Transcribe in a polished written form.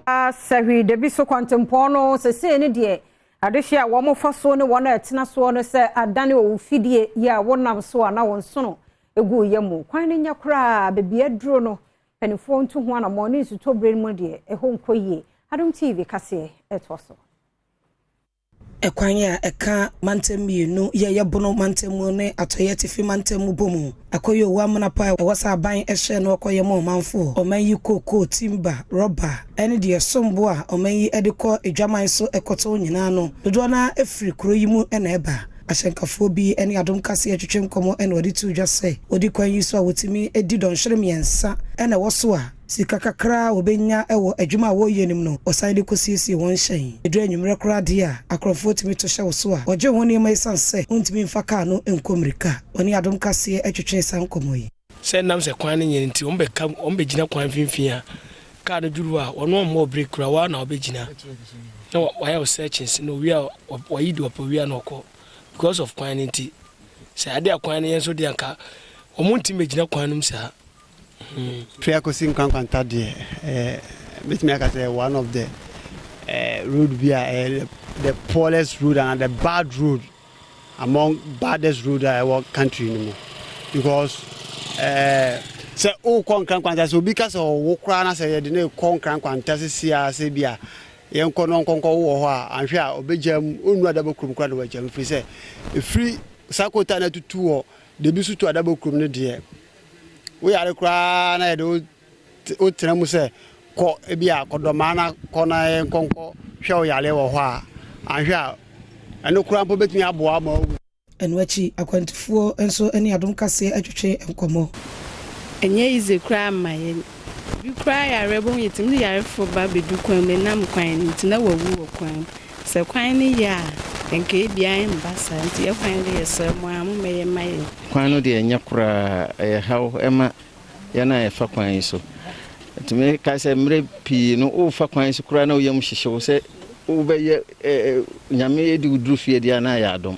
Sahi Debiso Contempono, se ne dear. Adishia, one more for so no one at Tinaswan, say, a Daniel Fidie, ya one of so an hour sono. A good yamu, quine in your cry, baby a drono, and a phone to one a morning to to brain money, a home coye. Adom TV Kasee, it was so. Ekwanya eka mantemi no ye bono mantemu ne atoyeti fi mantemu bomu akoyo wa manapa e wasa ban ehye no akoye mo manfo omanyi koko timber rubber ene de sombo a omanyi ediko edwaman so ekoto nyina no dodo na efiri kuro yi mu ena eba ashenkafo bi ene Adom Kasee atwetwe komo ene odi tu dwase odi kwan yi so a wotimi edi don hwere miensa ena woso a sika kakra obenya ewo adwuma wo yenim no osande kosiesie won hyen edu anwumre kra de a akrofo timi to hye woso a oje woni mai sanse untimi mfa ka no enkomrika oni Adom Kasee atwetwe san komo yi se nam se kwan ne nti ombegina kwan finfin a ka no duru a ono mo break kra wa na obegina na wa ya searching no we are wa yi do we are no ko because of kwan nti se ade akwan ne yenso de anka omunti megina kwan num sa Nkrankwanta Debiso one of the road the poorest road and the bad road among baddest road in our country anymore. Because say Nkrankwanta so because of wokra na say de na Nkrankwanta se bia yen kono nkonko wo ho a anhwe a obejam onu adabokrum kra na wajam free say free sakota na tutu ho Debiso to adabokrum ne de we are crying at o Tremuse ko ebia kodomana kona nkonko hwe yale wo ho a anhwe a eno kura mpo betumi aboa ma enwachi akwantifo enso ene Adom Kasee atwetwe enkomo enye ize kura maye bi kura ya rebo yetim ni yare fo ba bedu kwan me nam kwan nti na wawu wo kwan se kwan ni ya enke bia mbasa nti e kwan de yese mo amu meye maye kwan no de enya kura hawo ema yana e fa kwan so tumi ka se mre pi no o fa kwan so kura na o yam hyehye wo se wo be nyame edi udru fie dia na ya Adom